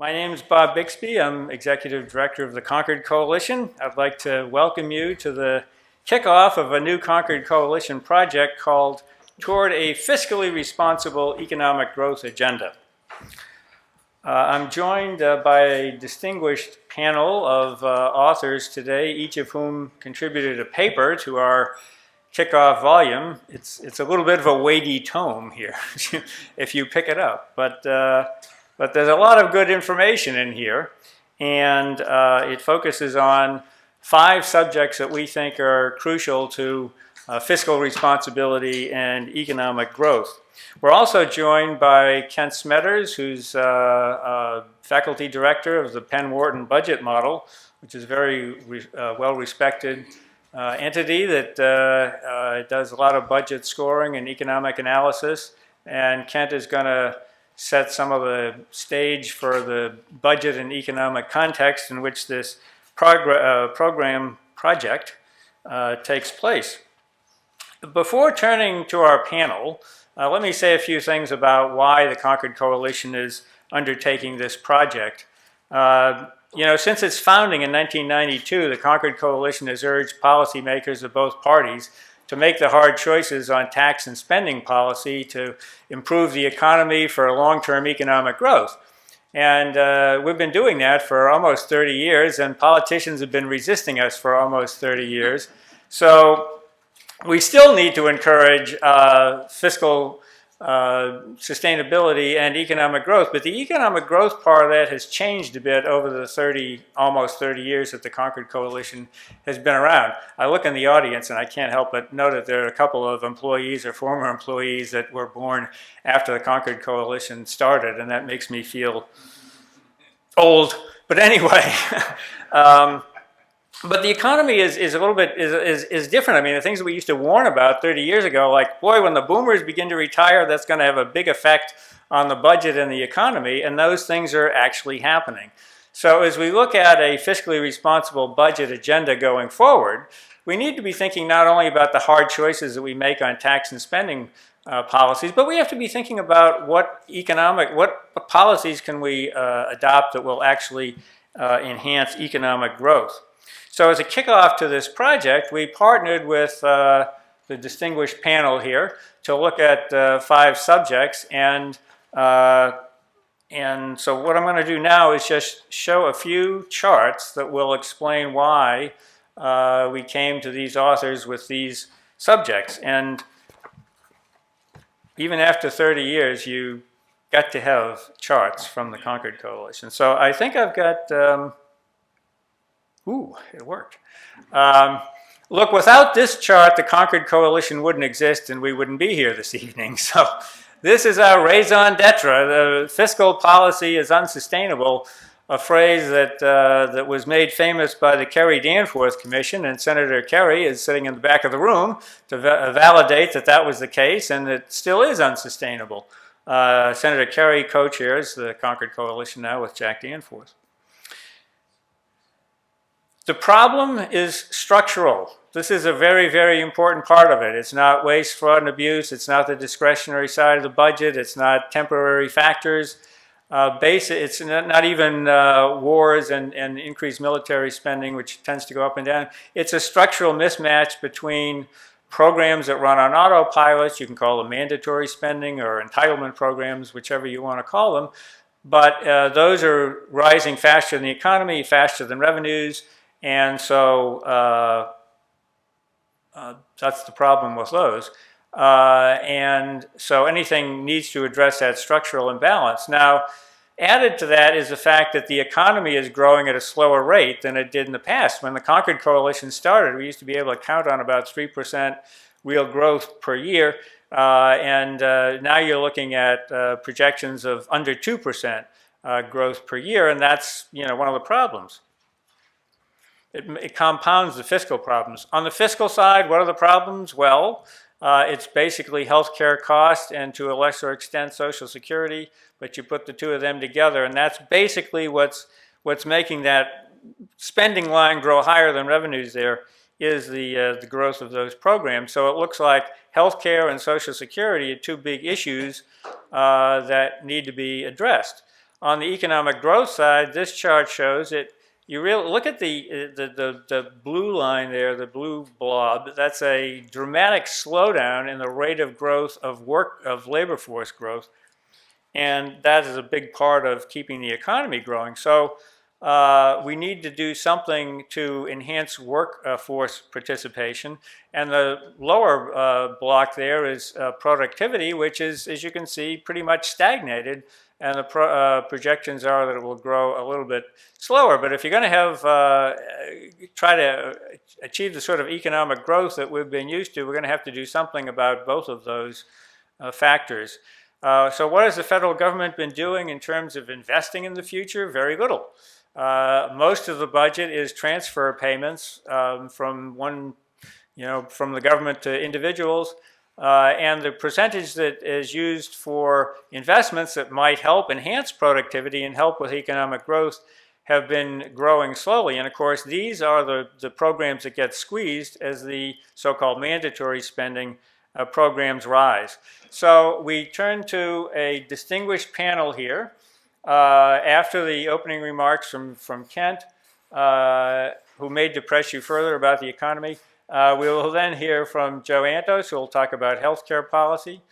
My name is Bob Bixby. I'm Executive Director of the Concord Coalition. I'd like to welcome you to the kickoff of a new Concord Coalition project called Toward a Fiscally Responsible Economic Growth Agenda. I'm joined by a distinguished panel of authors today, each of whom contributed a paper to our kickoff volume. It's a little bit of a weighty tome here, if you pick it up, but there's a lot of good information in here, and it focuses on 5 subjects that we think are crucial to fiscal responsibility and economic growth. We're also joined by Kent Smetters, who's faculty director of the Penn Wharton Budget Model, which is a very well-respected entity that does a lot of budget scoring and economic analysis. And Kent is going to set some of the stage for the budget and economic context in which this program project takes place. Before turning to our panel, let me say a few things about why the Concord Coalition is undertaking this project. Since its founding in 1992, the Concord Coalition has urged policymakers of both parties to make the hard choices on tax and spending policy to improve the economy for long-term economic growth. And we've been doing that for almost 30 years, and politicians have been resisting us for almost 30 years. So we still need to encourage fiscal sustainability and economic growth, but the economic growth part of that has changed a bit over the almost 30 years that the Concord Coalition has been around. I look in the audience and I can't help but know that there are a couple of employees or former employees that were born after the Concord Coalition started, and that makes me feel old. But anyway, but the economy is a little bit is different. I mean, the things that we used to warn about 30 years ago, like, boy, when the boomers begin to retire, that's going to have a big effect on the budget and the economy, and those things are actually happening. So as we look at a fiscally responsible budget agenda going forward, we need to be thinking not only about the hard choices that we make on tax and spending policies, but we have to be thinking about what policies can we adopt that will actually enhance economic growth. So as a kickoff to this project, we partnered with the distinguished panel here to look at 5 subjects, and so what I'm going to do now is just show a few charts that will explain why we came to these authors with these subjects. And even after 30 years, you got to have charts from the Concord Coalition. So I think I've got... Ooh, it worked. Look, without this chart, the Concord Coalition wouldn't exist and we wouldn't be here this evening. So this is our raison d'etre. The fiscal policy is unsustainable, a phrase that was made famous by the Kerry-Danforth Commission, and Senator Kerry is sitting in the back of the room to validate that that was the case, and it still is unsustainable. Senator Kerry co-chairs the Concord Coalition now with Jack Danforth. The problem is structural. This is a very, very important part of it. It's not waste, fraud, and abuse. It's not the discretionary side of the budget. It's not temporary factors. It's not even wars and increased military spending, which tends to go up and down. It's a structural mismatch between programs that run on autopilot. You can call them mandatory spending or entitlement programs, whichever you want to call them. But those are rising faster than the economy, faster than revenues. And so that's the problem with those. And so anything needs to address that structural imbalance. Now, added to that is the fact that the economy is growing at a slower rate than it did in the past. When the Concord Coalition started, we used to be able to count on about 3% real growth per year. And now you're looking at projections of under 2% growth per year, and that's one of the problems. It compounds the fiscal problems. On the fiscal side, what are the problems? Well, it's basically healthcare costs and to a lesser extent Social Security, but you put the two of them together, and that's basically what's making that spending line grow higher than revenues there is the growth of those programs. So it looks like healthcare and Social Security are 2 big issues that need to be addressed. On the economic growth side, this chart shows it. You really look at the blue line there, the blue blob. That's a dramatic slowdown in the rate of growth of labor force growth, and that is a big part of keeping the economy growing. So we need to do something to enhance workforce participation. And the lower block there is productivity, which is, as you can see, pretty much stagnated. And the projections are that it will grow a little bit slower. But if you're going to have try to achieve the sort of economic growth that we've been used to, we're going to have to do something about both of those factors. So what has the federal government been doing in terms of investing in the future? Very little. Most of the budget is transfer payments from the government to individuals. And the percentage that is used for investments that might help enhance productivity and help with economic growth have been growing slowly. And of course, these are the programs that get squeezed as the so-called mandatory spending programs rise. So we turn to a distinguished panel here. After the opening remarks from Kent, who may depress you further about the economy, we will then hear from Joe Antos, who will talk about healthcare policy,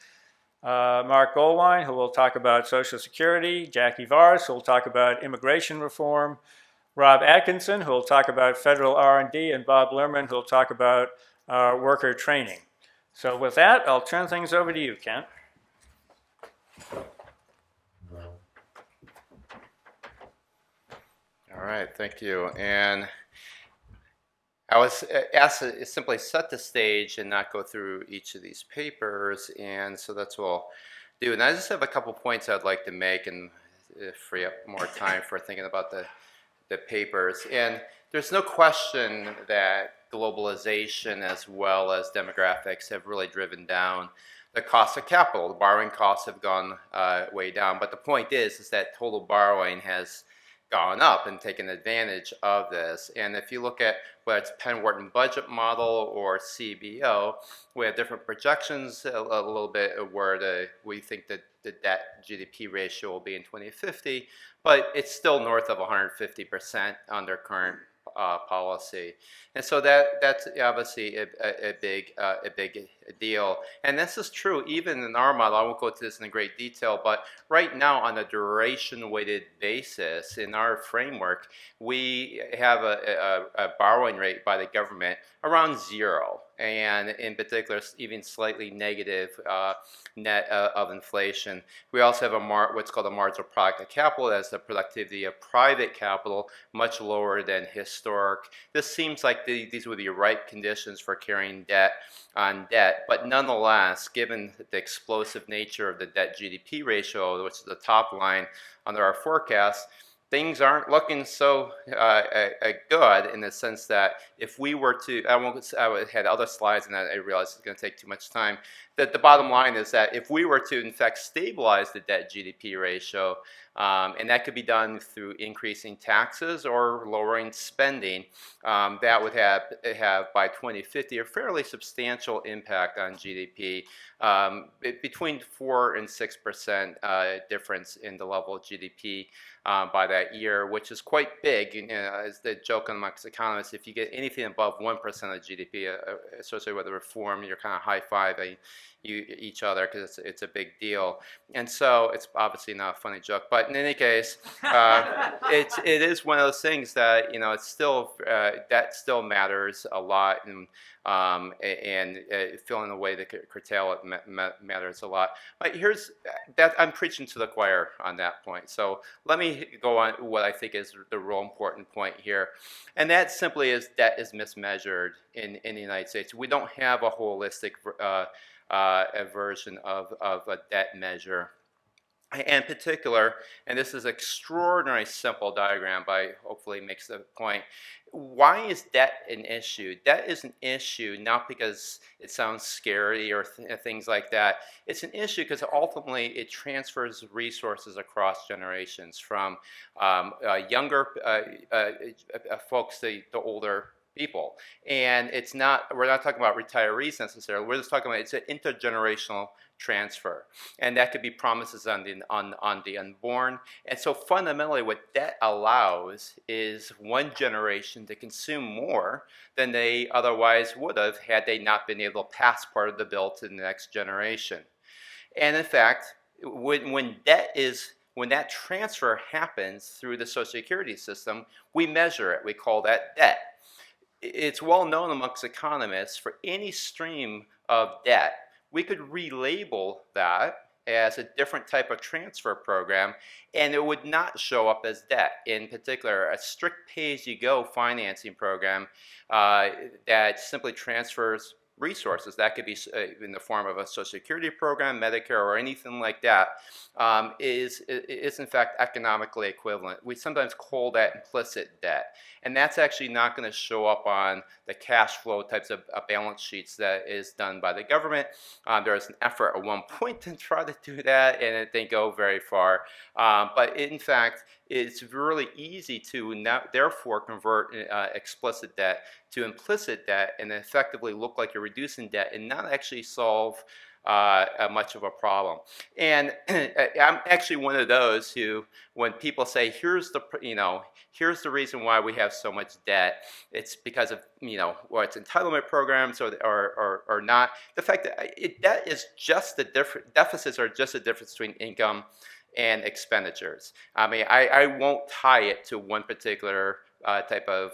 Mark Goldwine, who will talk about Social Security, Jackie Vars, who will talk about immigration reform, Rob Atkinson, who will talk about federal R&D, and Bob Lerman, who will talk about worker training. So with that, I'll turn things over to you, Kent. All right, thank you. And I was asked to simply set the stage and not go through each of these papers, and so that's what I'll do. And I just have a couple points I'd like to make and free up more time for thinking about the papers. And there's no question that globalization as well as demographics have really driven down the cost of capital. The borrowing costs have gone way down, but the point is that total borrowing has gone up and taken advantage of this. And if you look at whether it's Penn Wharton budget model or CBO, we have different projections a little bit of where we think that the debt GDP ratio will be in 2050, but it's still north of 150% under current policy. And so that's obviously a big deal. And this is true even in our model. I won't go into this in great detail, but right now on a duration-weighted basis in our framework, we have a borrowing rate by the government around 0. And in particular, even slightly negative net of inflation. We also have what's called a marginal product of capital. That's the productivity of private capital, much lower than historic. This seems like these would be the right conditions for carrying debt on debt. But nonetheless, given the explosive nature of the debt GDP ratio, which is the top line under our forecast, things aren't looking so good in the sense that if we were to, I had other slides and I realized it's going to take too much time, that the bottom line is that if we were to in fact stabilize the debt GDP ratio, and that could be done through increasing taxes or lowering spending, that would have by 2050 a fairly substantial impact on GDP, between 4 and 6% difference in the level of GDP by that year, which is quite big. As the joke amongst economists, if you get anything above 1% of GDP associated with the reform, you're kind of high-fiving each other because it's a big deal. And so it's obviously not a funny joke, but in any case, it is one of those things that it's still that still matters a lot, and filling the way to curtail it matters a lot. But here's that I'm preaching to the choir on that point. So let me go on what I think is the real important point here, and that simply is debt is mismeasured in the United States. We don't have a holistic a version of a debt measure. In particular, and this is an extraordinarily simple diagram, but hopefully makes the point, why is debt an issue? Debt is an issue not because it sounds scary or things like that. It's an issue because ultimately it transfers resources across generations from younger folks to older people. And we're not talking about retirees necessarily, we're just talking about it's an intergenerational transfer. And that could be promises on the unborn. And so fundamentally what debt allows is one generation to consume more than they otherwise would have had they not been able to pass part of the bill to the next generation. And in fact, when that transfer happens through the Social Security system, we measure it. We call that debt. It's well known amongst economists for any stream of debt, we could relabel that as a different type of transfer program, and it would not show up as debt. In particular, a strict pay-as-you-go financing program that simply transfers resources. That could be in the form of a Social Security program, Medicare, or anything like that, is in fact economically equivalent. We sometimes call that implicit debt. And that's actually not going to show up on the cash flow types of balance sheets that is done by the government. There was an effort at one point to try to do that, and it didn't go very far. But in fact, it's really easy to therefore convert explicit debt to implicit debt and effectively look like you're reducing debt and not actually solve much of a problem. And I'm actually one of those who, when people say, here's the reason why we have so much debt, it's because of, well, it's entitlement programs or not. The fact that debt is just deficits are just the difference between income and expenditures. I mean, I won't tie it to one particular type of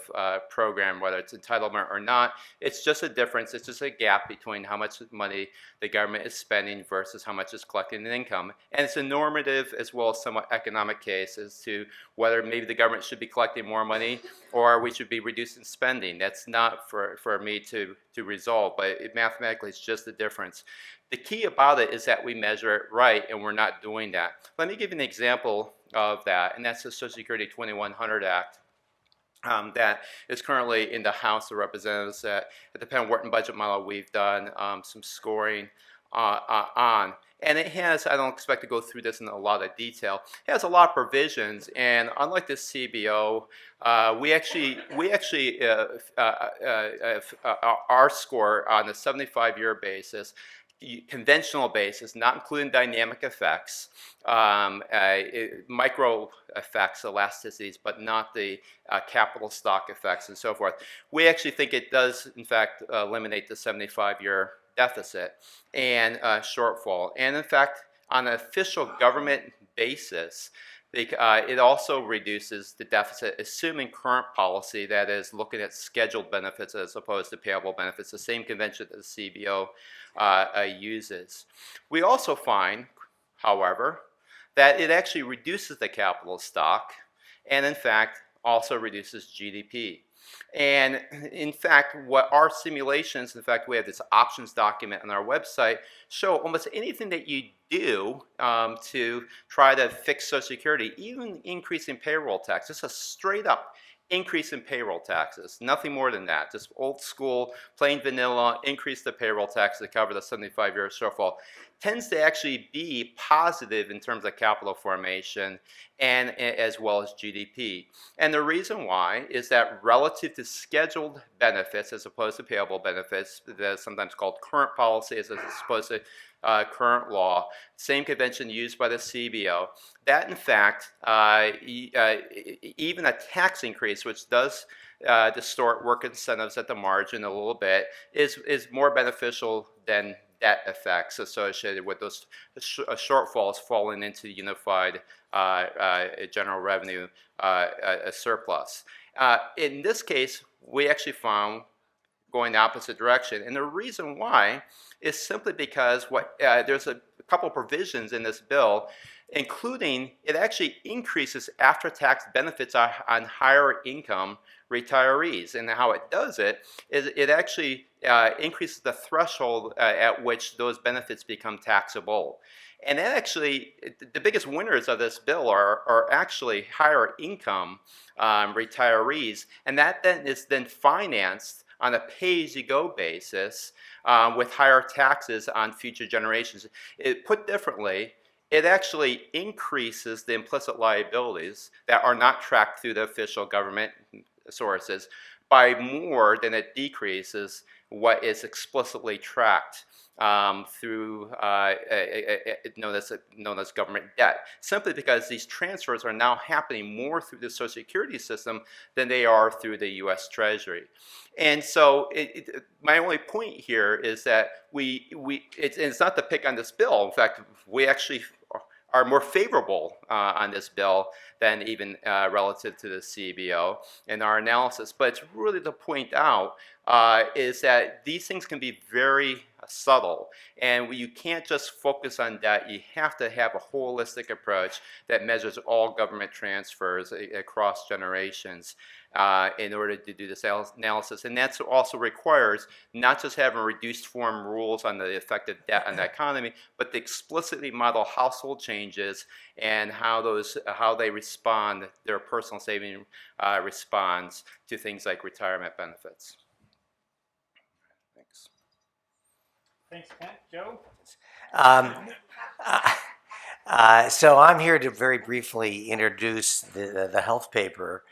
program, whether it's entitlement or not. It's just a difference. It's just a gap between how much money the government is spending versus how much is collecting in income. And it's a normative as well as somewhat economic case as to whether maybe the government should be collecting more money or we should be reducing spending. That's not for me to resolve, but mathematically it's just the difference. The key about it is that we measure it right, and we're not doing that. Let me give you an example of that, and that's the Social Security 2100 Act. That is currently in the House of Representatives that at the Penn Wharton budget model we've done some scoring on. And it has, I don't expect to go through this in a lot of detail, it has a lot of provisions, and unlike the CBO, we actually our score on a 75-year basis, conventional basis, not including dynamic effects, micro effects, elasticities, but not the capital stock effects and so forth. We actually think it does, in fact, eliminate the 75-year deficit and shortfall. And in fact, on an official government basis, it also reduces the deficit, assuming current policy, that is looking at scheduled benefits as opposed to payable benefits, the same convention that the CBO uses. We also find, however, that it actually reduces the capital stock and in fact also reduces GDP. And in fact, what our simulations, in fact, we have this options document on our website, show almost anything that you do to try to fix Social Security, even increasing payroll tax, just a straight up increase in payroll taxes, nothing more than that, just old school, plain vanilla, increase the payroll tax to cover the 75-year shortfall, tends to actually be positive in terms of capital formation and as well as GDP. And the reason why is that relative to scheduled benefits as opposed to payable benefits, that is sometimes called current policy as opposed to current law, same convention used by the CBO, that in fact, even a tax increase, which does distort work incentives at the margin a little bit, is more beneficial than debt effects associated with those shortfalls falling into unified general revenue surplus. In this case, we actually found going the opposite direction. And the reason why is simply because there's a couple provisions in this bill, including it actually increases after-tax benefits on higher income retirees. And how it does it is it actually increases the threshold at which those benefits become taxable. And that actually, the biggest winners of this bill are actually higher income retirees, and that then is financed on a pay-as-you-go basis with higher taxes on future generations. Put differently, it actually increases the implicit liabilities that are not tracked through the official government sources, by more than it decreases what is explicitly tracked through known as government debt, simply because these transfers are now happening more through the Social Security system than they are through the U.S. Treasury. And so my only point here is that it's not to pick on this bill. In fact, we actually are more favorable on this bill than even relative to the CBO in our analysis. But it's really to point out is that these things can be very subtle, and you can't just focus on debt. You have to have a holistic approach that measures all government transfers across generations in order to do this analysis. And that also requires not just having reduced form rules on the effect of debt on the economy, but to explicitly model household changes and how they respond, their personal saving responds to things like retirement benefits. Thanks. Thanks, Kent. Joe? So I'm here to very briefly introduce the health paper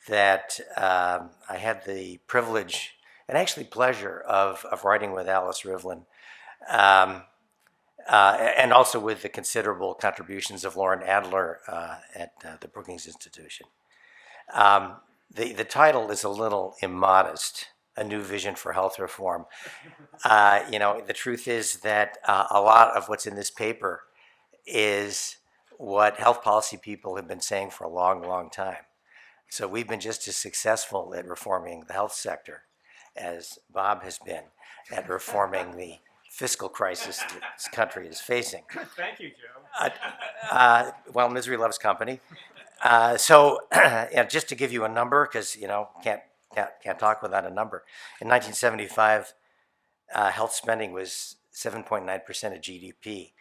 that I had the privilege and actually pleasure of writing with Alice Rivlin, and also with the considerable contributions of Lauren Adler at the Brookings Institution. The title is a little immodest, A New Vision for Health Reform. The truth is that a lot of what's in this paper is what health policy people have been saying for a long, long time. So we've been just as successful at reforming the health sector as Bob has been at reforming the fiscal crisis this country is facing. Thank you, Joe. Well, misery loves company. So just to give you a number, because can't talk without a number. In 1975, health spending was 7.9% of GDP.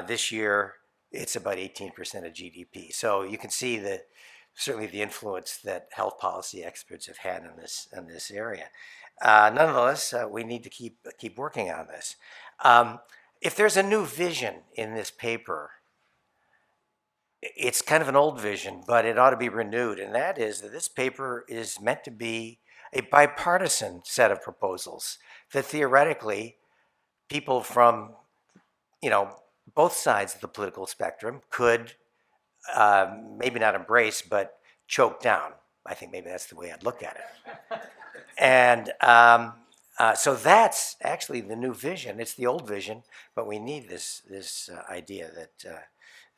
This year, it's about 18% of GDP. So you can see that certainly the influence that health policy experts have had in this area. Nonetheless, we need to keep working on this. If there's a new vision in this paper, it's kind of an old vision, but it ought to be renewed, and that is that this paper is meant to be a bipartisan set of proposals that theoretically people from both sides of the political spectrum could maybe not embrace, but choke down. I think maybe that's the way I'd look at it. And so that's actually the new vision. It's the old vision, but we need this idea that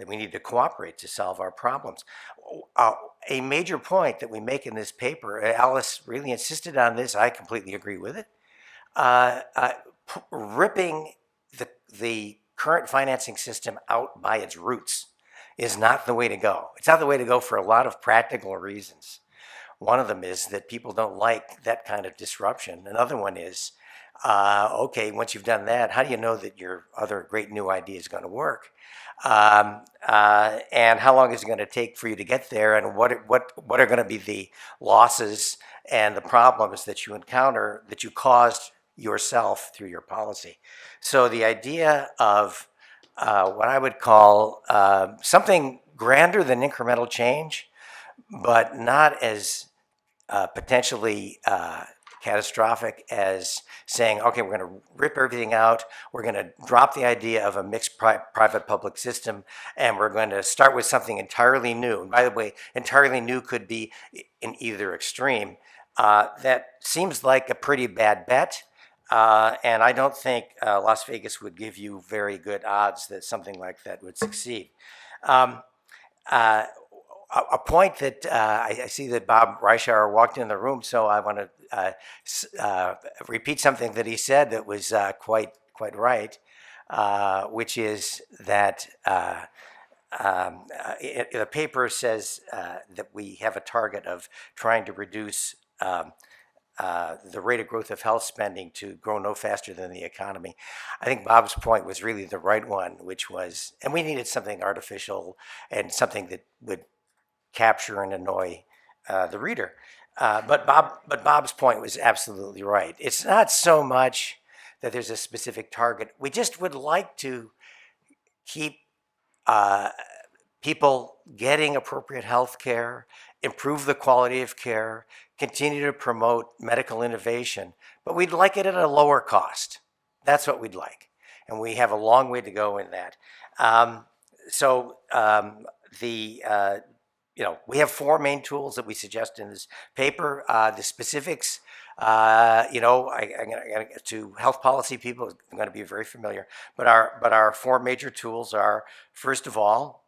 we need to cooperate to solve our problems. A major point that we make in this paper, Alice really insisted on this, I completely agree with it, ripping the current financing system out by its roots is not the way to go. It's not the way to go for a lot of practical reasons. One of them is that people don't like that kind of disruption. Another one is, okay, once you've done that, how do you know that your other great new idea is going to work? And how long is it going to take for you to get there? And what are going to be the losses and the problems that you encounter that you caused yourself through your policy? So the idea of what I would call something grander than incremental change, but not as potentially catastrophic as saying, okay, we're going to rip everything out, we're going to drop the idea of a mixed private-public system, and we're going to start with something entirely new. And by the way, entirely new could be in either extreme. That seems like a pretty bad bet, and I don't think Las Vegas would give you very good odds that something like that would succeed. A point that I see that Bob Reischauer walked in the room, so I want to repeat something that he said that was quite right, which is that the paper says that we have a target of trying to reduce the rate of growth of health spending to grow no faster than the economy. I think Bob's point was really the right one, which was, and we needed something artificial and something that would capture and annoy the reader. But Bob's point was absolutely right. It's not so much that there's a specific target. We just would like to keep people getting appropriate health care, improve the quality of care, continue to promote medical innovation, but we'd like it at a lower cost. That's what we'd like. And we have a long way to go in that. We have four main tools that we suggest in this paper. The specifics, to health policy people, I'm going to be very familiar. But our four major tools are, first of all,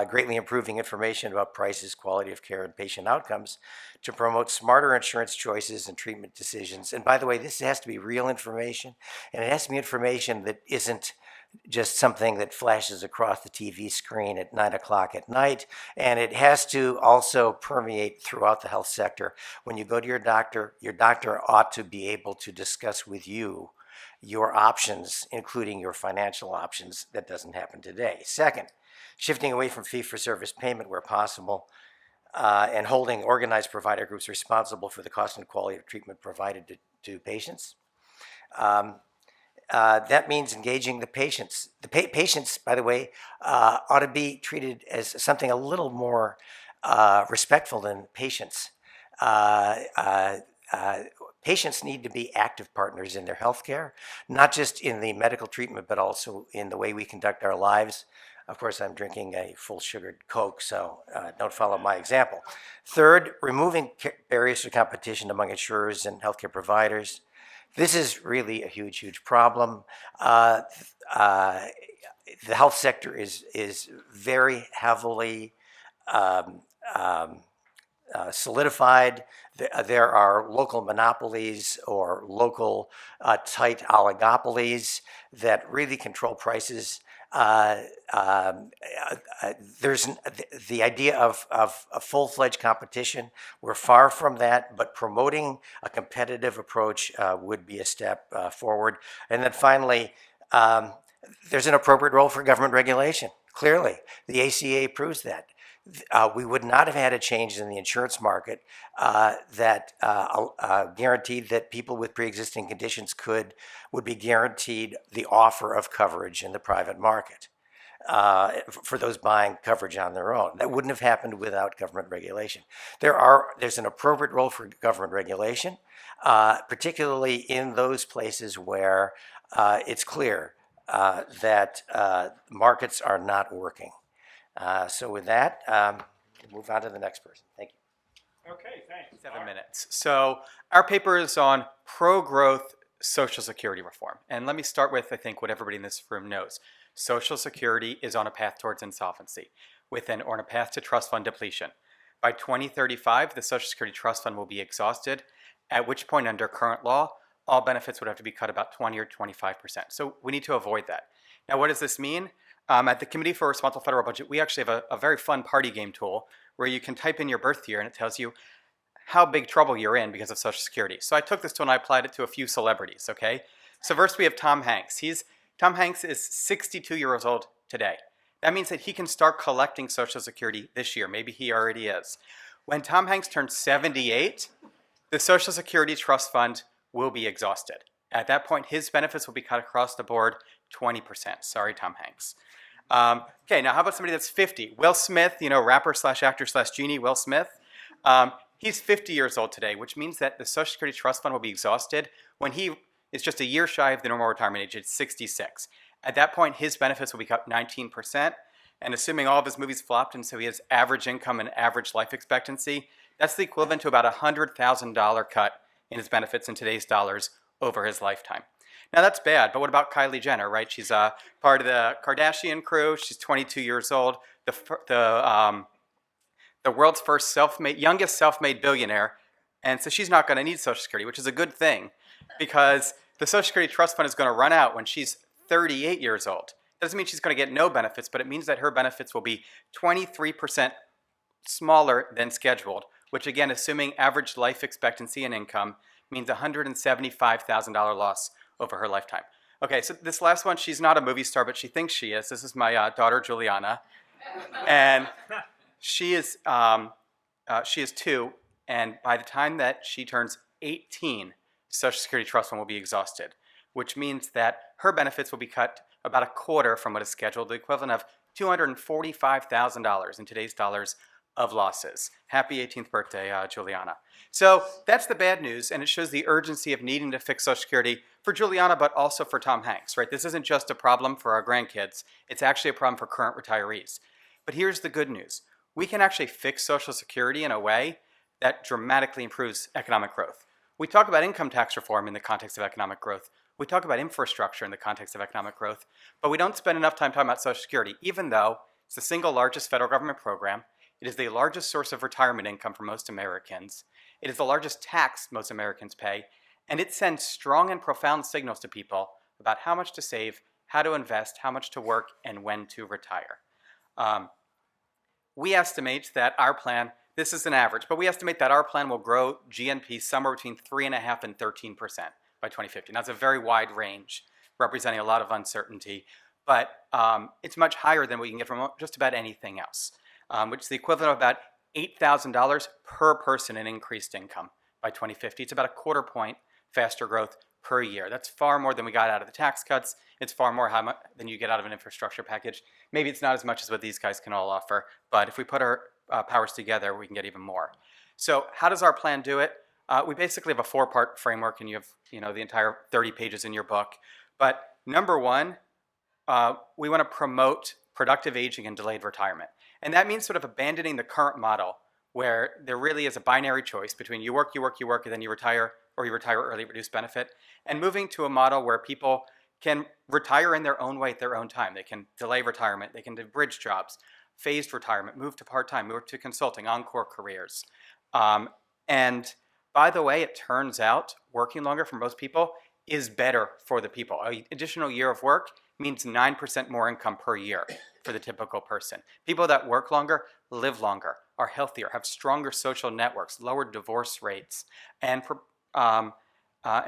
greatly improving information about prices, quality of care, and patient outcomes to promote smarter insurance choices and treatment decisions. And by the way, this has to be real information, and it has to be information that isn't just something that flashes across the TV screen at 9 o'clock at night. And it has to also permeate throughout the health sector. When you go to your doctor ought to be able to discuss with you your options, including your financial options. That doesn't happen today. Second, shifting away from fee-for-service payment where possible, and holding organized provider groups responsible for the cost and quality of treatment provided to patients. That means engaging the patients. The patients, by the way, ought to be treated as something a little more respectful than patients. Patients need to be active partners in their healthcare, not just in the medical treatment, but also in the way we conduct our lives. Of course, I'm drinking a full sugared Coke, so don't follow my example. Third, removing barriers to competition among insurers and healthcare providers. This is really a huge, huge problem. The health sector is very heavily solidified. There are local monopolies or local tight oligopolies that really control prices. There's the idea of a full-fledged competition. We're far from that, but promoting a competitive approach would be a step forward. And then finally, there's an appropriate role for government regulation. Clearly, the ACA proves that. We would not have had a change in the insurance market that guaranteed that people with pre-existing conditions would be guaranteed the offer of coverage in the private market for those buying coverage on their own. That wouldn't have happened without government regulation. There's an appropriate role for government regulation, particularly in those places where it's clear that markets are not working. So with that, we'll move on to the next person. Thank you. Okay, thanks. 7 minutes. So our paper is on pro-growth Social Security reform. And let me start with, I think, what everybody in this room knows. Social Security is on a path towards insolvency, on a path to trust fund depletion. By 2035, the Social Security Trust Fund will be exhausted, at which point, under current law, all benefits would have to be cut about 20 or 25%. So we need to avoid that. Now, what does this mean? At the Committee for Responsible Federal Budget, we actually have a very fun party game tool where you can type in your birth year and it tells you how big trouble you're in because of Social Security. So I took this tool and I applied it to a few celebrities, okay? So first we have Tom Hanks. Tom Hanks is 62 years old today. That means that he can start collecting Social Security this year. Maybe he already is. When Tom Hanks turns 78, the Social Security Trust Fund will be exhausted. At that point, his benefits will be cut across the board 20%. Sorry, Tom Hanks. Okay, now how about somebody that's 50? Will Smith, rapper/actor/genie, Will Smith. He's 50 years old today, which means that the Social Security Trust Fund will be exhausted when he is just a year shy of the normal retirement age at 66. At that point, his benefits will be cut 19%, and assuming all of his movies flopped and so he has average income and average life expectancy, that's the equivalent to about a $100,000 cut in his benefits in today's dollars over his lifetime. Now that's bad, but what about Kylie Jenner, right? She's part of the Kardashian crew. She's 22 years old. The world's first youngest self-made billionaire, and so she's not going to need Social Security, which is a good thing, because the Social Security Trust Fund is going to run out when she's 38 years old. Doesn't mean she's going to get no benefits, but it means that her benefits will be 23% smaller than scheduled, which again, assuming average life expectancy and income, means a $175,000 loss over her lifetime. Okay, so this last one, she's not a movie star, but she thinks she is. This is my daughter, Juliana. And she is 2, and by the time that she turns 18, Social Security Trust Fund will be exhausted, which means that her benefits will be cut about a quarter from what is scheduled, the equivalent of $245,000 in today's dollars of losses. Happy 18th birthday, Juliana. So that's the bad news, and it shows the urgency of needing to fix Social Security for Juliana, but also for Tom Hanks, right? This isn't just a problem for our grandkids. It's actually a problem for current retirees. But here's the good news. We can actually fix Social Security in a way that dramatically improves economic growth. We talk about income tax reform in the context of economic growth. We talk about infrastructure in the context of economic growth, but we don't spend enough time talking about Social Security, even though it's the single largest federal government program. It is the largest source of retirement income for most Americans. It is the largest tax most Americans pay, and it sends strong and profound signals to people about how much to save, how to invest, how much to work, and when to retire. We estimate that our plan, this is an average, but we estimate that our plan will grow GNP somewhere between 3.5% and 13% by 2050. Now, that's a very wide range, representing a lot of uncertainty, but it's much higher than what you can get from just about anything else, which is the equivalent of about $8,000 per person in increased income by 2050. It's about a quarter point faster growth per year. That's far more than we got out of the tax cuts. It's far more than you get out of an infrastructure package. Maybe it's not as much as what these guys can all offer, but if we put our powers together, we can get even more. So how does our plan do it? We basically have a four-part framework, and you have the entire 30 pages in your book. But number one, we want to promote productive aging and delayed retirement. And that means sort of abandoning the current model where there really is a binary choice between you work, and then you retire, or you retire early, reduced benefit, and moving to a model where people can retire in their own way at their own time. They can delay retirement, they can do bridge jobs, phased retirement, move to part-time, move to consulting, encore careers. And by the way, it turns out working longer for most people is better for the people. An additional year of work means 9% more income per year for the typical person. People that work longer live longer, are healthier, have stronger social networks, lower divorce rates, and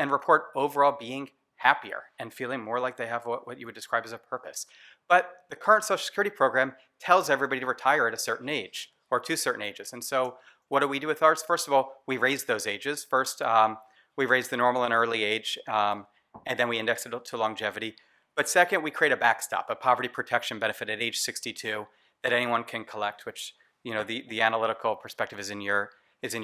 report overall being happier and feeling more like they have what you would describe as a purpose. But the current Social Security program tells everybody to retire at a certain age or to certain ages. And so what do we do with ours? First of all, we raise those ages. First, we raise the normal and early age, and then we index it to longevity. But second, we create a backstop, a poverty protection benefit at age 62 that anyone can collect, which the analytical perspective is in your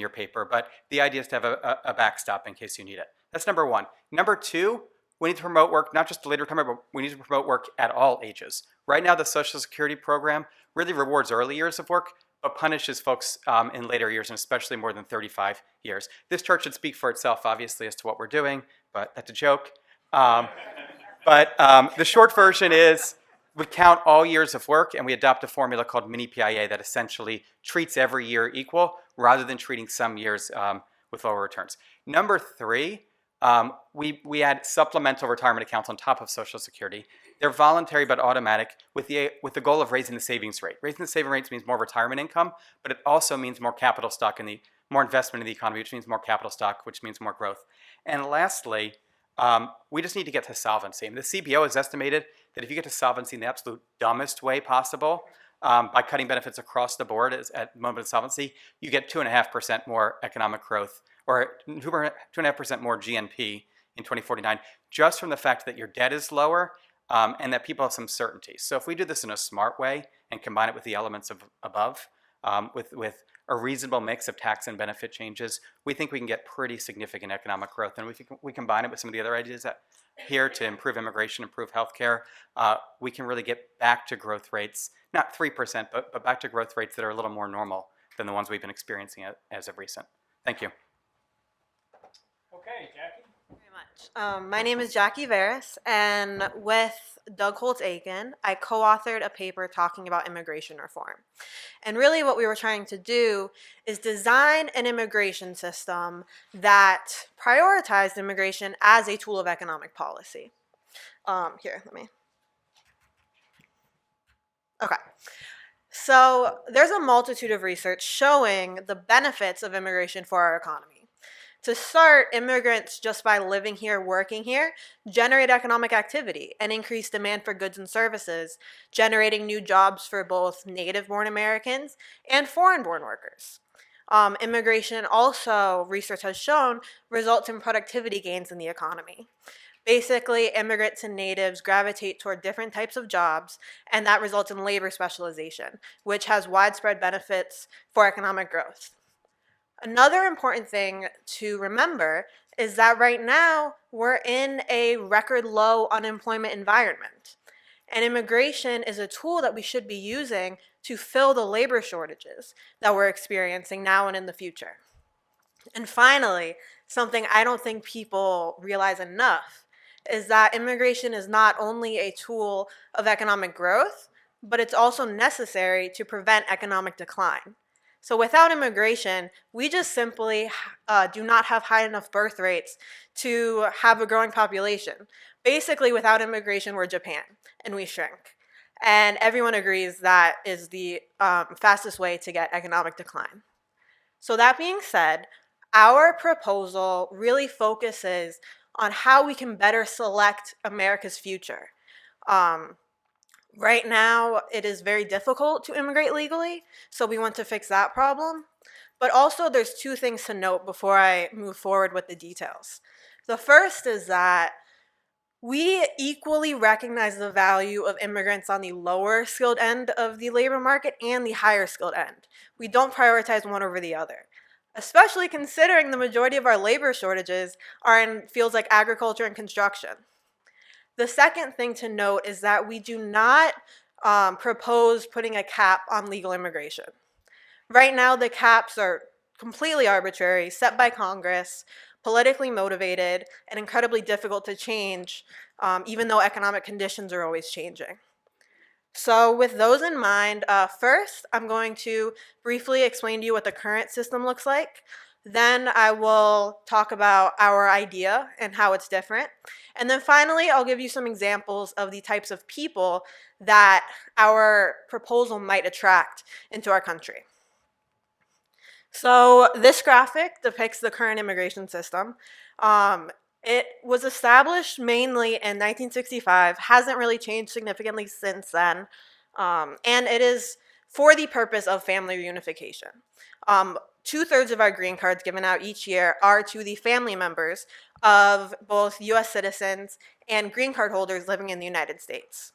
paper. But the idea is to have a backstop in case you need it. That's number one. Number two, we need to promote work, not just delayed retirement, but we need to promote work at all ages. Right now, the Social Security program really rewards early years of work, but punishes folks in later years, and especially more than 35 years. This chart should speak for itself, obviously, as to what we're doing, but that's a joke. But the short version is we count all years of work, and we adopt a formula called mini-PIA that essentially treats every year equal rather than treating some years with lower returns. Number three, we add supplemental retirement accounts on top of Social Security. They're voluntary but automatic with the goal of raising the savings rate. Raising the saving rates means more retirement income, but it also means more capital stock more investment in the economy, which means more capital stock, which means more growth. And lastly, we just need to get to solvency. And the CBO has estimated that if you get to solvency in the absolute dumbest way possible, by cutting benefits across the board at the moment of solvency, you get 2.5% more economic growth, or 2.5% more GNP in 2049, just from the fact that your debt is lower and that people have some certainty. So if we do this in a smart way and combine it with the elements of above, with a reasonable mix of tax and benefit changes, we think we can get pretty significant economic growth. And we combine it with some of the other ideas here to improve immigration, improve healthcare. We can really get back to growth rates, not 3%, but back to growth rates that are a little more normal than the ones we've been experiencing as of recent. Thank you. Okay, Jackie. Very much. My name is Jackie Veras, and with Doug Holtz-Aiken, I co-authored a paper talking about immigration reform. And really what we were trying to do is design an immigration system that prioritized immigration as a tool of economic policy. Okay. So there's a multitude of research showing the benefits of immigration for our economy. To start, immigrants, just by living here, working here, generate economic activity and increase demand for goods and services, generating new jobs for both native-born Americans and foreign-born workers. Immigration also, research has shown, results in productivity gains in the economy. Basically, immigrants and natives gravitate toward different types of jobs, and that results in labor specialization, which has widespread benefits for economic growth. Another important thing to remember is that right now we're in a record low unemployment environment. And immigration is a tool that we should be using to fill the labor shortages that we're experiencing now and in the future. And finally, something I don't think people realize enough is that immigration is not only a tool of economic growth, but it's also necessary to prevent economic decline. So without immigration, we just simply do not have high enough birth rates to have a growing population. Basically, without immigration, we're Japan, and we shrink. And everyone agrees that is the fastest way to get economic decline. So that being said, our proposal really focuses on how we can better select America's future. Right now, it is very difficult to immigrate legally, so we want to fix that problem. But also, there's two things to note before I move forward with the details. The first is that we equally recognize the value of immigrants on the lower skilled end of the labor market and the higher skilled end. We don't prioritize one over the other, especially considering the majority of our labor shortages are in fields like agriculture and construction. The second thing to note is that we do not propose putting a cap on legal immigration. Right now, the caps are completely arbitrary, set by Congress, politically motivated, and incredibly difficult to change, even though economic conditions are always changing. So with those in mind, first, I'm going to briefly explain to you what the current system looks like. Then I will talk about our idea and how it's different. And then finally, I'll give you some examples of the types of people that our proposal might attract into our country. So this graphic depicts the current immigration system. It was established mainly in 1965, hasn't really changed significantly since then, and it is for the purpose of family reunification. 2/3 of our green cards given out each year are to the family members of both US citizens and green card holders living in the United States.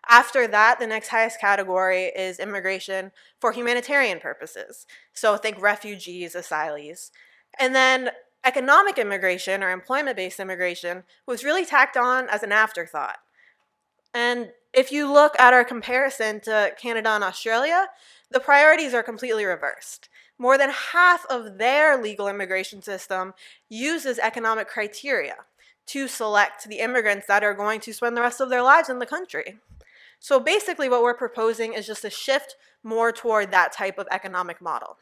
After that, the next highest category is immigration for humanitarian purposes. So think refugees, asylees. And then economic immigration or employment-based immigration was really tacked on as an afterthought. And if you look at our comparison to Canada and Australia, the priorities are completely reversed. More than half of their legal immigration system uses economic criteria to select the immigrants that are going to spend the rest of their lives in the country. So basically what we're proposing is just a shift more toward that type of economic model.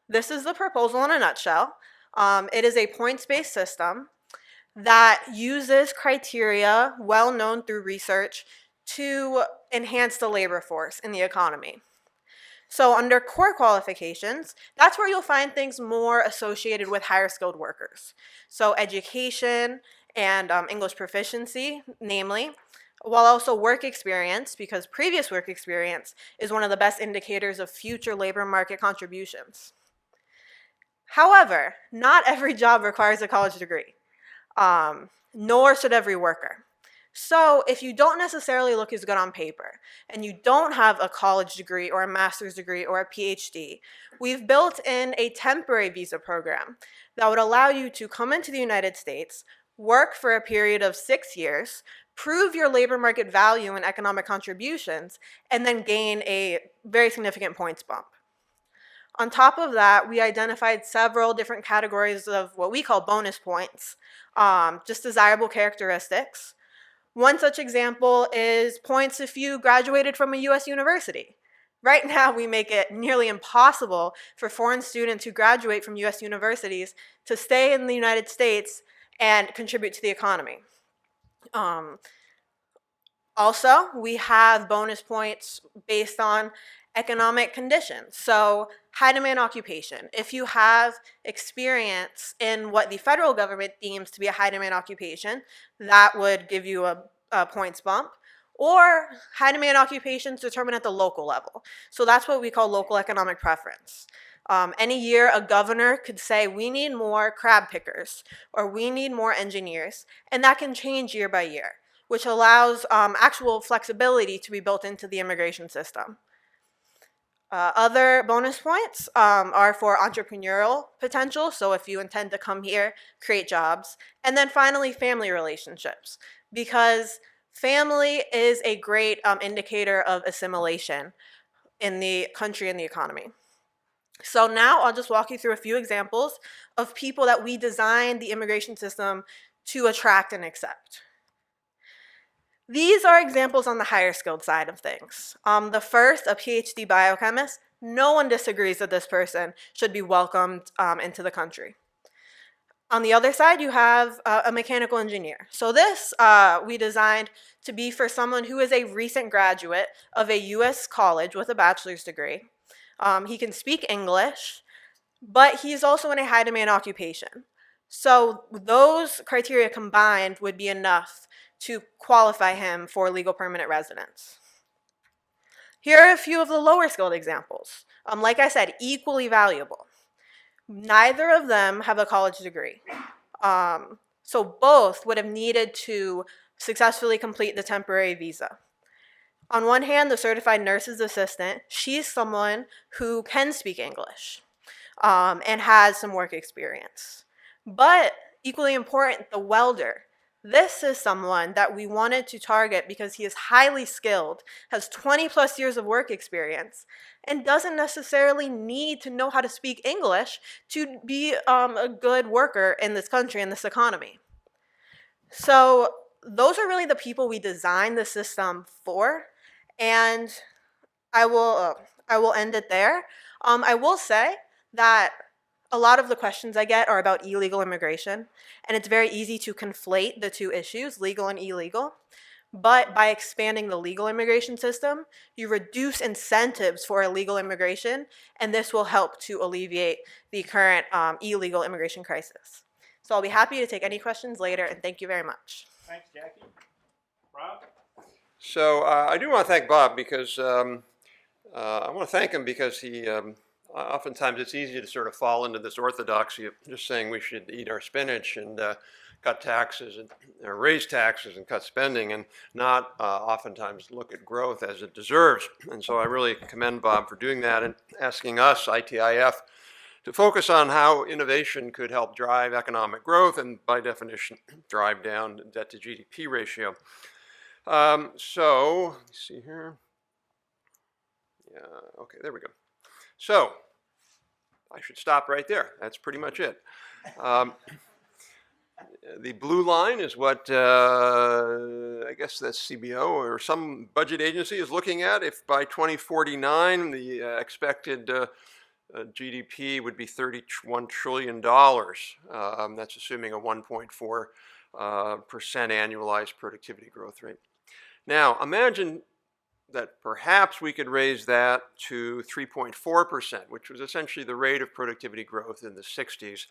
This is the proposal in a nutshell. It is a points-based system that uses criteria well known through research to enhance the labor force in the economy. So under core qualifications, that's where you'll find things more associated with higher skilled workers. So education and English proficiency, namely, while also work experience, because previous work experience is one of the best indicators of future labor market contributions. However, not every job requires a college degree, nor should every worker. So if you don't necessarily look as good on paper, and you don't have a college degree or a master's degree or a PhD, we've built in a temporary visa program that would allow you to come into the United States, work for a period of 6 years, prove your labor market value and economic contributions, and then gain a very significant points bump. On top of that, we identified several different categories of what we call bonus points, just desirable characteristics. One such example is points if you graduated from a US university. Right now, we make it nearly impossible for foreign students who graduate from US universities to stay in the United States and contribute to the economy. Also, we have bonus points based on economic conditions. So high demand occupation. If you have experience in what the federal government deems to be a high demand occupation, that would give you a points bump. Or high demand occupations determined at the local level. So that's what we call local economic preference. Any year, a governor could say, we need more crab pickers, or we need more engineers, and that can change year by year, which allows actual flexibility to be built into the immigration system. Other bonus points are for entrepreneurial potential, so if you intend to come here, create jobs. And then finally, family relationships, because family is a great indicator of assimilation in the country and the economy. So now I'll just walk you through a few examples of people that we designed the immigration system to attract and accept. These are examples on the higher skilled side of things. The first, a PhD biochemist, no one disagrees that this person should be welcomed into the country. On the other side, you have a mechanical engineer. So this we designed to be for someone who is a recent graduate of a US college with a bachelor's degree. He can speak English, but he's also in a high demand occupation. So those criteria combined would be enough to qualify him for legal permanent residence. Here are a few of the lower skilled examples. Like I said, equally valuable. Neither of them have a college degree. So both would have needed to successfully complete the temporary visa. On one hand, the certified nurse's assistant, she's someone who can speak English and has some work experience. But equally important, the welder. This is someone that we wanted to target because he is highly skilled, has 20 plus years of work experience, and doesn't necessarily need to know how to speak English to be a good worker in this country, in this economy. So those are really the people we designed the system for, and I will end it there. I will say that a lot of the questions I get are about illegal immigration, and it's very easy to conflate the two issues, legal and illegal. But by expanding the legal immigration system, you reduce incentives for illegal immigration, and this will help to alleviate the current illegal immigration crisis. So I'll be happy to take any questions later, and thank you very much. Thanks, Jackie. Rob? So I do want to thank Bob because I want to thank him because he oftentimes it's easy to sort of fall into this orthodoxy of just saying we should eat our spinach and cut taxes and raise taxes and cut spending and not oftentimes look at growth as it deserves. And so I really commend Bob for doing that and asking us, ITIF, to focus on how innovation could help drive economic growth and by definition drive down debt to GDP ratio. So let's see here. Yeah, okay, there we go. So I should stop right there. That's pretty much it. The blue line is what I guess the CBO or some budget agency is looking at. If by 2049 the expected GDP would be $31 trillion. That's assuming a 1.4% annualized productivity growth rate. Now imagine that perhaps we could raise that to 3.4%, which was essentially the rate of productivity growth in the 60s.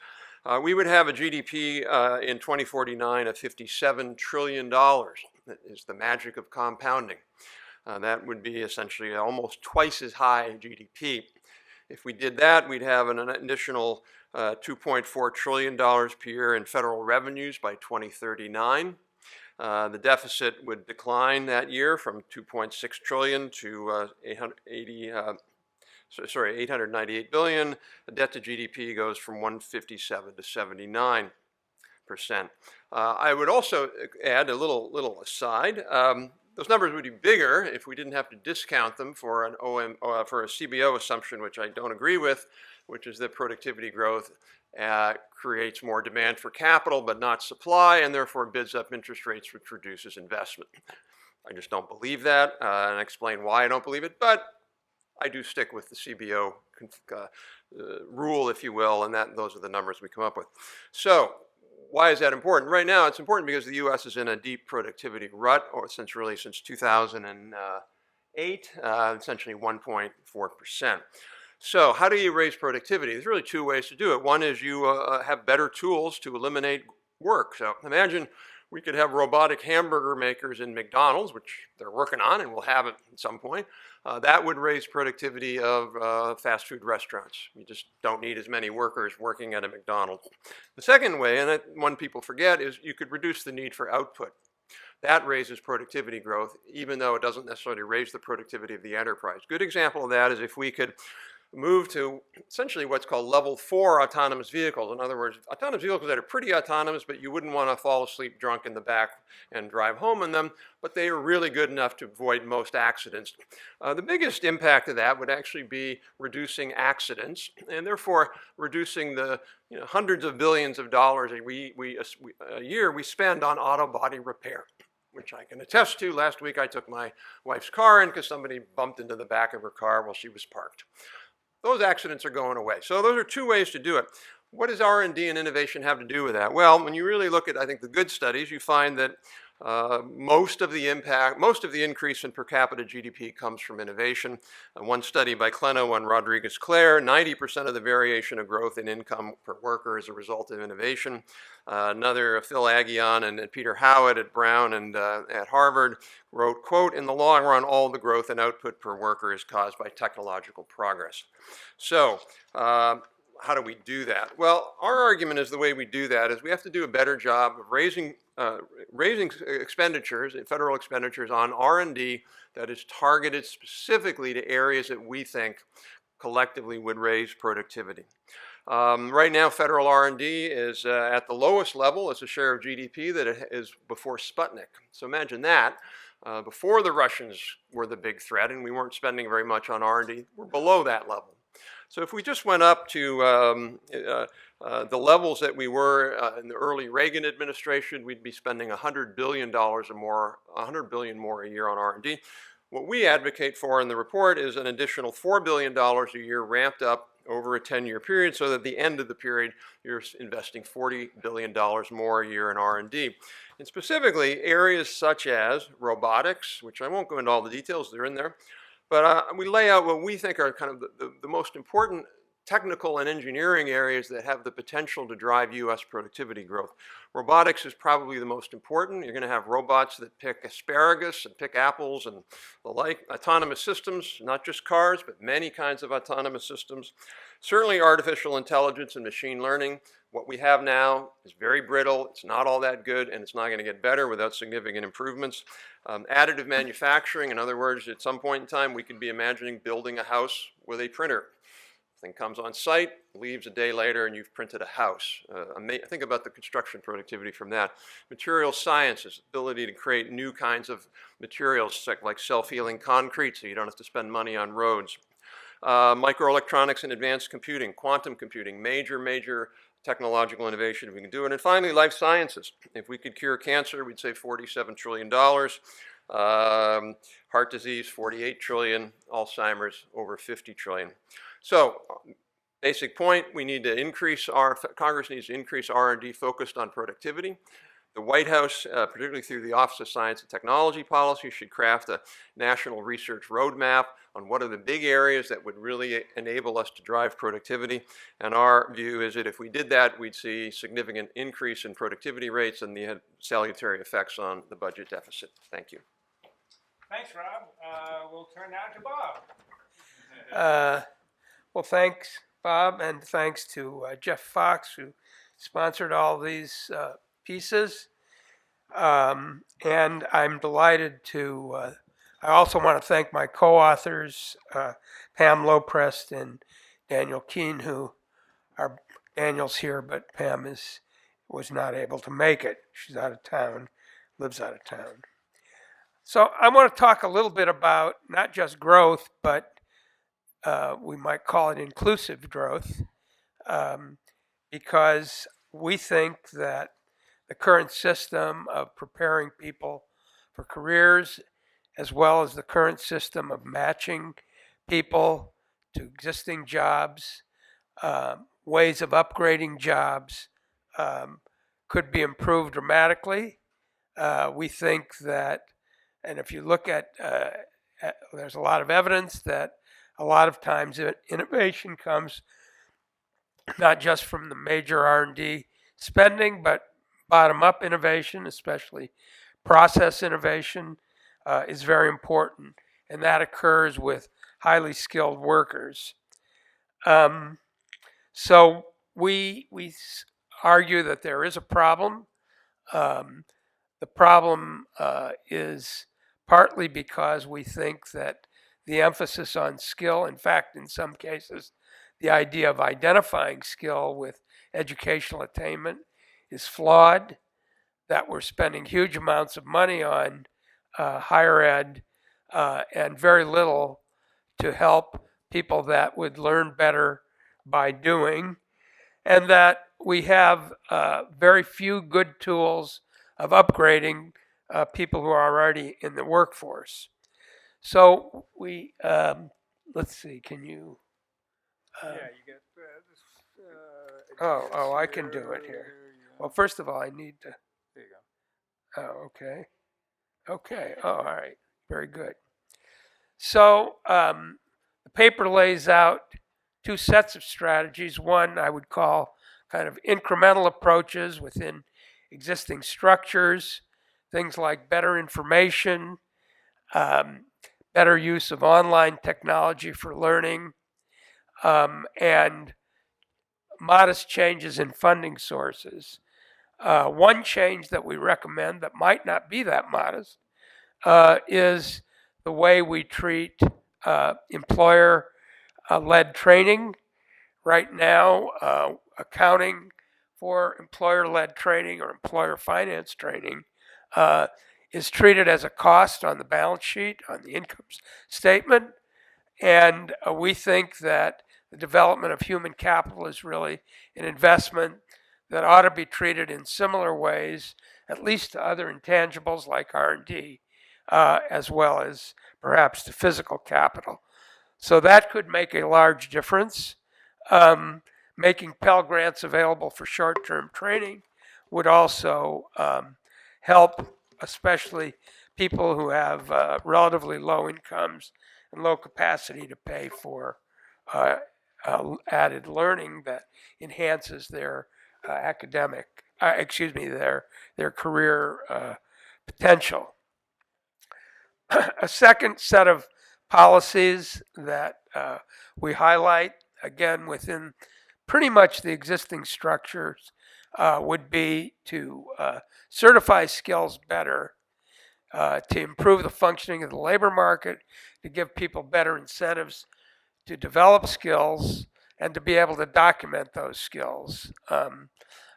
We would have a GDP in 2049 of $57 trillion. That is the magic of compounding. That would be essentially almost twice as high GDP. If we did that, we'd have an additional $2.4 trillion per year in federal revenues by 2039. The deficit would decline that year from 2.6 trillion to 898 billion. The debt to GDP goes from 157 to 79%. I would also add a little aside. Those numbers would be bigger if we didn't have to discount them for an for a CBO assumption, which I don't agree with, which is that productivity growth creates more demand for capital but not supply, and therefore bids up interest rates, which reduces investment. I just don't believe that, and I explain why I don't believe it, but I do stick with the CBO rule, if you will, and those are the numbers we come up with. So why is that important? Right now it's important because the U.S. is in a deep productivity rut, or since 2008, essentially 1.4%. So how do you raise productivity? There's really two ways to do it. One is you have better tools to eliminate work. So imagine we could have robotic hamburger makers in McDonald's, which they're working on and will have it at some point. That would raise productivity of fast food restaurants. You just don't need as many workers working at a McDonald's. The second way, and one people forget, is you could reduce the need for output. That raises productivity growth, even though it doesn't necessarily raise the productivity of the enterprise. Good example of that is if we could move to essentially what's called level 4 autonomous vehicles. In other words, autonomous vehicles that are pretty autonomous, but you wouldn't want to fall asleep drunk in the back and drive home in them, but they are really good enough to avoid most accidents. The biggest impact of that would actually be reducing accidents, and therefore reducing the hundreds of billions of dollars a year we spend on auto body repair, which I can attest to. Last week I took my wife's car in because somebody bumped into the back of her car while she was parked. Those accidents are going away. So those are two ways to do it. What does R&D and innovation have to do with that? Well, when you really look at, I think, the good studies, you find that most of the increase in per capita GDP comes from innovation. One study by Klenow and Rodriguez-Clare, 90% of the variation of growth in income per worker is a result of innovation. Another, Phil Aghion and Peter Howitt at Brown and at Harvard wrote, quote, "In the long run, all the growth in output per worker is caused by technological progress." So, how do we do that? Well, our argument is the way we do that is we have to do a better job of raising expenditures, federal expenditures on R&D that is targeted specifically to areas that we think collectively would raise productivity. Right now, federal R&D is at the lowest level as a share of GDP that it is before Sputnik. So imagine that. Before the Russians were the big threat and we weren't spending very much on R&D, we're below that level. So if we just went up to the levels that we were in the early Reagan administration, we'd be spending $100 billion or more, $100 billion more a year on R&D. What we advocate for in the report is an additional $4 billion a year ramped up over a 10-year period, so that at the end of the period, you're investing $40 billion more a year in R&D. And specifically, areas such as robotics, which I won't go into all the details, they're in there, but we lay out what we think are kind of the most important technical and engineering areas that have the potential to drive U.S. productivity growth. Robotics is probably the most important. You're going to have robots that pick asparagus and pick apples and the like. Autonomous systems, not just cars, but many kinds of autonomous systems. Certainly artificial intelligence and machine learning. What we have now is very brittle, it's not all that good, and it's not going to get better without significant improvements. Additive manufacturing, in other words, at some point in time, we could be imagining building a house with a printer. Thing comes on site, leaves a day later, and you've printed a house. Think about the construction productivity from that. Material sciences, ability to create new kinds of materials like self-healing concrete so you don't have to spend money on roads. Microelectronics and advanced computing, quantum computing, major technological innovation if we can do it. And finally, life sciences. If we could cure cancer, we'd save $47 trillion. Heart disease, $48 trillion. Alzheimer's, over $50 trillion. So, basic point, Congress needs to increase R&D focused on productivity. The White House, particularly through the Office of Science and Technology Policy, should craft a national research roadmap on what are the big areas that would really enable us to drive productivity. And our view is that if we did that, we'd see significant increase in productivity rates and the salutary effects on the budget deficit. Thank you. Thanks, Rob. We'll turn now to Bob. Well, thanks, Bob, and thanks to Jeff Fox, who sponsored all these pieces. And I'm delighted to, I also want to thank my co-authors, Pam Loprest and Daniel Keene, who are, Daniel's here, but Pam was not able to make it. She's out of town, lives out of town. So I want to talk a little bit about not just growth, but we might call it inclusive growth, because we think that the current system of preparing people for careers, as well as the current system of matching people to existing jobs, ways of upgrading jobs, could be improved dramatically. We think that, and if you look at there's a lot of evidence that a lot of times innovation comes not just from the major R&D spending, but bottom-up innovation, especially process innovation, is very important, and that occurs with highly skilled workers. So we argue that there is a problem. The problem is partly because we think that the emphasis on skill, in fact, in some cases, the idea of identifying skill with educational attainment is flawed, that we're spending huge amounts of money on higher ed and very little to help people that would learn better by doing, and that we have very few good tools of upgrading people who are already in the workforce. So we, let's see, can you? Yeah, you get this. Oh, I can do it here. Well, first of all, I need to. There you go. Oh, okay. Okay. Oh, all right. Very good. So the paper lays out two sets of strategies. One I would call kind of incremental approaches within existing structures, things like better information, better use of online technology for learning, and modest changes in funding sources. One change that we recommend that might not be that modest is the way we treat employer-led training. Right now, accounting for employer-led training or employer finance training is treated as a cost on the balance sheet, on the income statement. And we think that the development of human capital is really an investment that ought to be treated in similar ways, at least to other intangibles like R&D, as well as perhaps to physical capital. So that could make a large difference. Making Pell Grants available for short-term training would also help, especially people who have relatively low incomes and low capacity to pay for added learning that enhances their their career potential. A second set of policies that we highlight, again within pretty much the existing structures, would be to certify skills better, to improve the functioning of the labor market, to give people better incentives to develop skills, and to be able to document those skills.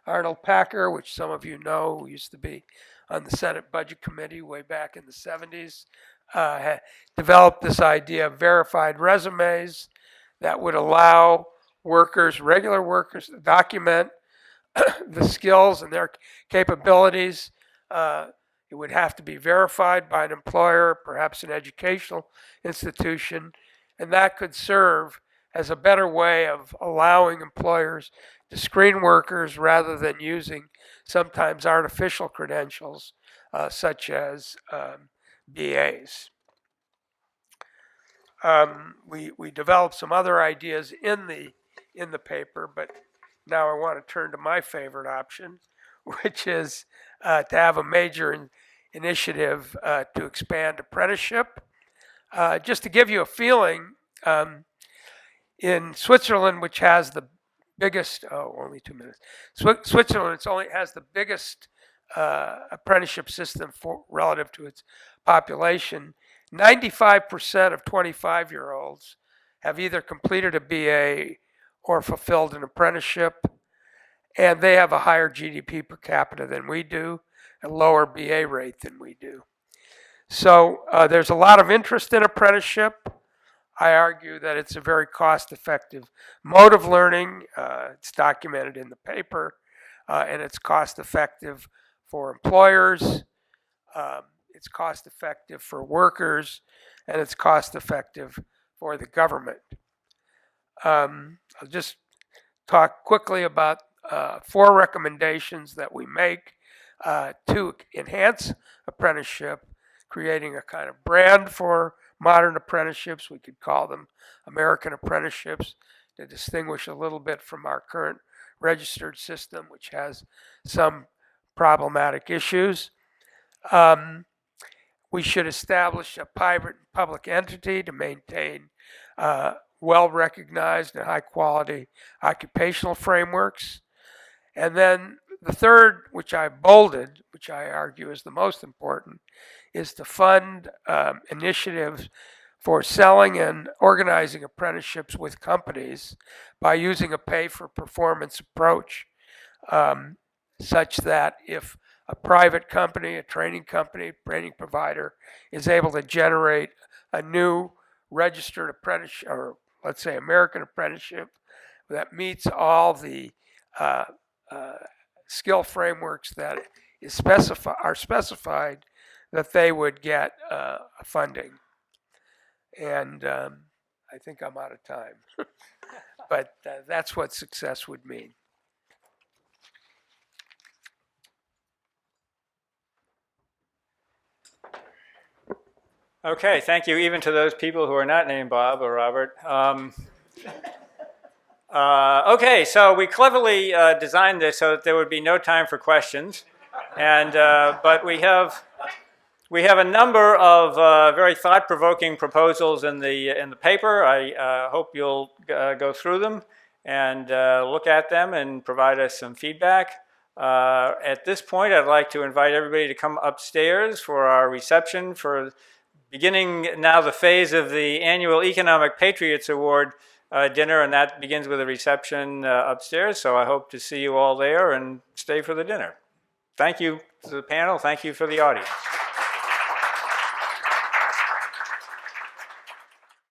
Arnold Packer, which some of you know, who used to be on the Senate Budget Committee way back in the 70s, developed this idea of verified resumes that would allow workers, regular workers, to document the skills and their capabilities. It would have to be verified by an employer, perhaps an educational institution, and that could serve as a better way of allowing employers to screen workers rather than using sometimes artificial credentials such as BAs. We developed some other ideas in the paper, but now I want to turn to my favorite option, which is to have a major initiative to expand apprenticeship. Just to give you a feeling, in Switzerland, which has the biggest, only 2 minutes. Switzerland has the biggest apprenticeship system relative to its population. 95% of 25-year-olds have either completed a BA or fulfilled an apprenticeship, and they have a higher GDP per capita than we do, a lower BA rate than we do. So there's a lot of interest in apprenticeship. I argue that it's a very cost-effective mode of learning. It's documented in the paper, and it's cost-effective for employers. It's cost-effective for workers, and it's cost-effective for the government. I'll just talk quickly about 4 recommendations that we make to enhance apprenticeship, creating a kind of brand for modern apprenticeships. We could call them American apprenticeships to distinguish a little bit from our current registered system, which has some problematic issues. We should establish a private and public entity to maintain well-recognized and high-quality occupational frameworks. And then the third, which I bolded, which I argue is the most important, is to fund initiatives for selling and organizing apprenticeships with companies by using a pay-for-performance approach, such that if a private company, a training provider is able to generate a new registered apprenticeship, or let's say American apprenticeship, that meets all the skill frameworks that are specified, that they would get funding. And I think I'm out of time. But that's what success would mean. Okay, thank you even to those people who are not named Bob or Robert. Okay, so we cleverly designed this so that there would be no time for questions, and but we have a number of very thought-provoking proposals in the paper. I hope you'll go through them and look at them and provide us some feedback. At this point, I'd like to invite everybody to come upstairs for our reception for beginning now the phase of the annual Economic Patriots Award dinner, and that begins with a reception upstairs. So I hope to see you all there and stay for the dinner. Thank you to the panel. Thank you for the audience.